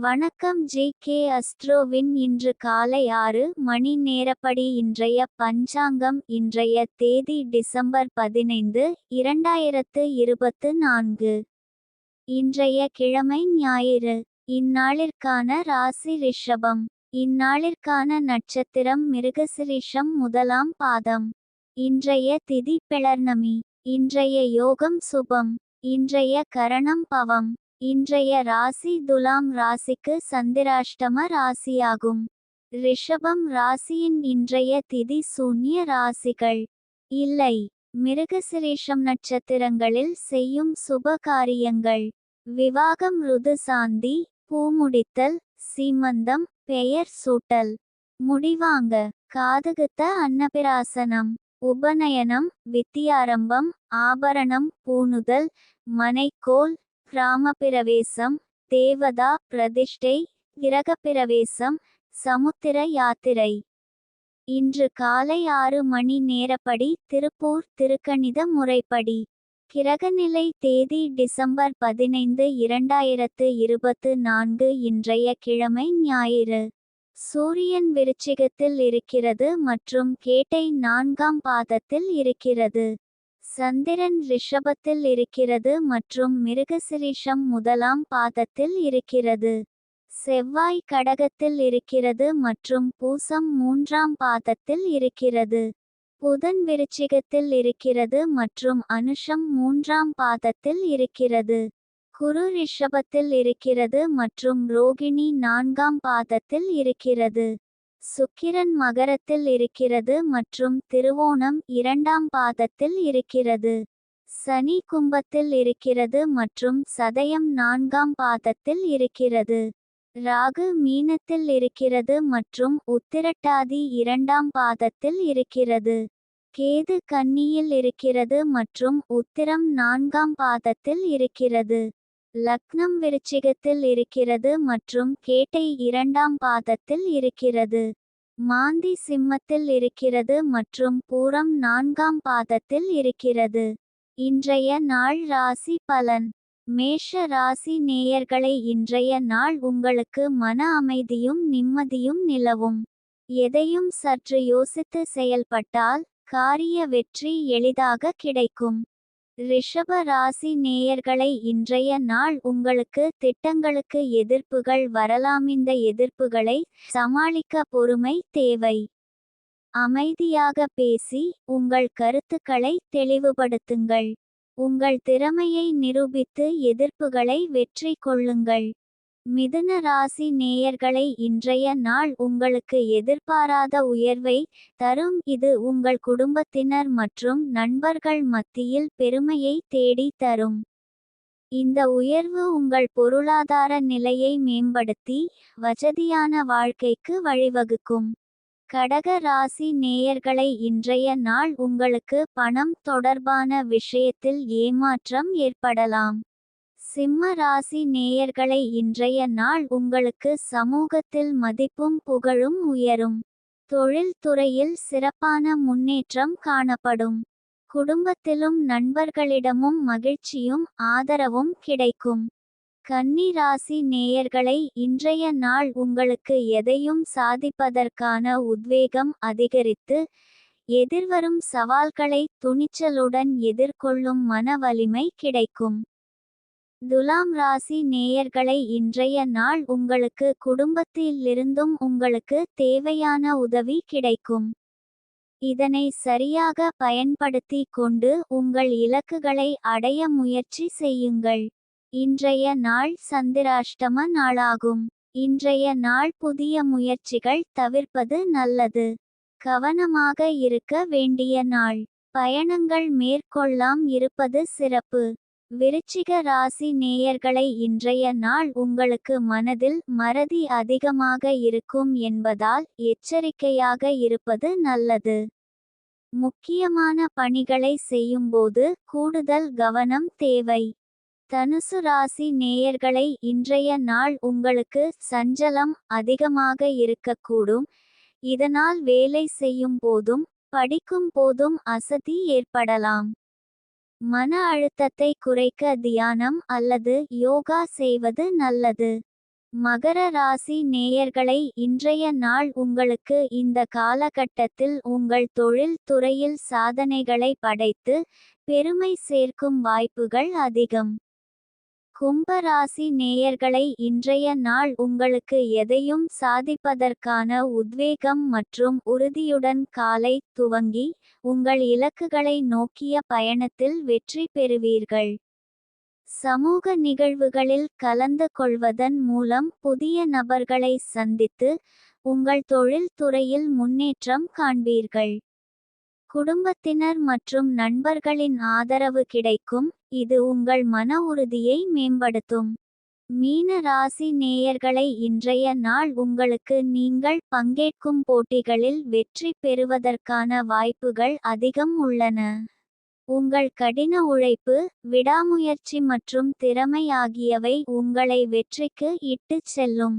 வணக்கம் ஜே.கே. அஸ்ட்ரோவின் இன்று காலை 6 மணி நேரப்படி இன்றைய பஞ்சாங்கம். இன்றைய தேதி டிசம்பர் 15, 2024. இன்றைய கிழமை ஞாயிறு. இந்நாளிற்கான ராசி ரிஷபம். இந்நாளிற்கான நட்சத்திரம் மிருகசிரீஷம் முதலாம் பாதம். இன்றைய திதி பிளர்ணமி. இன்றைய யோகம் சுபம். இன்றைய கரணம் பவம். இன்றைய ராசி துலாம் ராசிக்கு சந்திராஷ்டம ராசியாகும். ரிஷபம் ராசியின் இன்றைய திதி சூன்ய ராசிகள் இல்லை. மிருகசிரீஷம் நட்சத்திரங்களில் செய்யும் சுப காரியங்கள்: விவாகம், ருது சாந்தி, பூமுடித்தல், சீமந்தம், பெயர் சூட்டல், முடிவாங்க, காதுகுத்த, அன்னபிராசனம், உபநயனம், வித்தியாரம்பம், ஆபரணம் பூணுதல், மனைக்கோல், கிராமப்பிரவேசம், தேவதா பிரதிஷ்டை, கிரகப்பிரவேசம், சமுத்திர யாத்திரை. இன்று காலை 6 மணி நேரப்படி திருப்பூர் திருக்கணித முறைப்படி. கிரகநிலை தேதி டிசம்பர் 15, 2024. இன்றைய கிழமை ஞாயிறு. சூரியன் விருச்சிகத்தில் இருக்கிறது மற்றும் கேட்டை 4ஆம் பாதத்தில் இருக்கிறது. சந்திரன் ரிஷபத்தில் இருக்கிறது மற்றும் மிருகசிரீஷம் முதலாம் பாதத்தில் இருக்கிறது. செவ்வாய் கடகத்தில் இருக்கிறது மற்றும் பூசம் 3ஆம் பாதத்தில் இருக்கிறது. புதன் விருச்சிகத்தில் இருக்கிறது மற்றும் அனுஷம் 3ஆம் பாதத்தில் இருக்கிறது. குரு ரிஷபத்தில் இருக்கிறது மற்றும் ரோகிணி 4ஆம் பாதத்தில் இருக்கிறது. சுக்கிரன் மகரத்தில் இருக்கிறது மற்றும் திருவோணம் 2ஆம் பாதத்தில் இருக்கிறது. சனி கும்பத்தில் இருக்கிறது மற்றும் சதயம் 4ஆம் பாதத்தில் இருக்கிறது. ராகு மீனத்தில் இருக்கிறது மற்றும் உத்திரட்டாதி 2ஆம் பாதத்தில் இருக்கிறது. கேது கன்னியில் இருக்கிறது மற்றும் உத்திரம் 4ஆம் பாதத்தில் இருக்கிறது. லக்னம் விருச்சிகத்தில் இருக்கிறது மற்றும் கேட்டை 2ஆம் பாதத்தில் இருக்கிறது. மாந்தி சிம்மத்தில் இருக்கிறது மற்றும் பூரம் 4ஆம் பாதத்தில் இருக்கிறது. இன்றைய நாள் ராசி பலன். மேஷ ராசி நேயர்களை, இன்றைய நாள் உங்களுக்கு மன அமைதியும் நிம்மதியும் நிலவும். எதையும் சற்று யோசித்து செயல்பட்டால் காரிய வெற்றி எளிதாக கிடைக்கும். ரிஷப ராசி நேயர்களை, இன்றைய நாள் உங்களுக்கு திட்டங்களுக்கு எதிர்ப்புகள் வரலாம். இந்த எதிர்ப்புகளை சமாளிக்க பொறுமை தேவை. அமைதியாக பேசி உங்கள் கருத்துக்களை தெளிவுபடுத்துங்கள். உங்கள் திறமையை நிரூபித்து எதிர்ப்புகளை வெற்றி கொள்ளுங்கள். மிதுன ராசி நேயர்களை, இன்றைய நாள் உங்களுக்கு எதிர்பாராத உயர்வை தரும். இது உங்கள் குடும்பத்தினர் மற்றும் நண்பர்கள் மத்தியில் பெருமையை தேடி தரும். இந்த உயர்வு உங்கள் பொருளாதார நிலையை மேம்படுத்தி வசதியான வாழ்க்கைக்கு வழிவகுக்கும். கடக ராசி நேயர்களை, இன்றைய நாள் உங்களுக்கு பணம் தொடர்பான விஷயத்தில் ஏமாற்றம் ஏற்படலாம். சிம்ம ராசி நேயர்களை, இன்றைய நாள் உங்களுக்கு சமூகத்தில் மதிப்பும் புகழும் உயரும். தொழில் துறையில் சிறப்பான முன்னேற்றம் காணப்படும். குடும்பத்திலும் நண்பர்களிடமும் மகிழ்ச்சியும் ஆதரவும் கிடைக்கும். கன்னி ராசி நேயர்களை, இன்றைய நாள் உங்களுக்கு எதையும் சாதிப்பதற்கான உத்வேகம் அதிகரித்து எதிர்வரும் சவால்களை துணிச்சலுடன் எதிர்கொள்ளும் மன வலிமை கிடைக்கும். துலாம் ராசி நேயர்களை, இன்றைய நாள் உங்களுக்கு குடும்பத்திலிருந்தும் உங்களுக்கு தேவையான உதவி கிடைக்கும். இதனை சரியாக பயன்படுத்தி கொண்டு உங்கள் இலக்குகளை அடைய முயற்சி செய்யுங்கள். இன்றைய நாள் சந்திராஷ்டம நாளாகும். இன்றைய நாள் புதிய முயற்சிகள் தவிர்ப்பது நல்லது. கவனமாக இருக்க வேண்டிய நாள். பயணங்கள் மேற்கொள்ளாம் இருப்பது சிறப்பு. விருச்சிக ராசி நேயர்களை, இன்றைய நாள் உங்களுக்கு மனதில் மறதி அதிகமாக இருக்கும் என்பதால் எச்சரிக்கையாக இருப்பது நல்லது. முக்கியமான பணிகளை செய்யும்போது கூடுதல் கவனம் தேவை. தனுசு ராசி நேயர்களை, இன்றைய நாள் உங்களுக்கு சஞ்சலம் அதிகமாக இருக்கக்கூடும். இதனால் வேலை செய்யும் போதும் படிக்கும் போதும் அசதி ஏற்படலாம். மன அழுத்தத்தை குறைக்க தியானம் அல்லது யோகா செய்வது நல்லது. மகர ராசி நேயர்களை, இன்றைய நாள் உங்களுக்கு இந்த காலகட்டத்தில் உங்கள் தொழில் துறையில் சாதனைகளை படைத்து பெருமை சேர்க்கும் வாய்ப்புகள் அதிகம். கும்ப ராசி நேயர்களை, இன்றைய நாள் உங்களுக்கு எதையும் சாதிப்பதற்கான உத்வேகம் மற்றும் உறுதியுடன் காலை துவங்கி உங்கள் இலக்குகளை நோக்கிய பயணத்தில் வெற்றி பெறுவீர்கள். சமூக நிகழ்வுகளில் கலந்து கொள்வதன் மூலம் புதிய நபர்களை சந்தித்து உங்கள் தொழில் துறையில் முன்னேற்றம் காண்பீர்கள். குடும்பத்தினர் மற்றும் நண்பர்களின் ஆதரவு கிடைக்கும், இது உங்கள் மன உறுதியை மேம்படுத்தும். மீன ராசி நேயர்களை, இன்றைய நாள் உங்களுக்கு நீங்கள் பங்கேற்கும் போட்டிகளில் வெற்றி பெறுவதற்கான வாய்ப்புகள் அதிகம் உள்ளன. உங்கள் கடின உழைப்பு, விடாமுயற்சி மற்றும் திறமை ஆகியவை உங்களை வெற்றிக்கு இட்டுச் செல்லும்.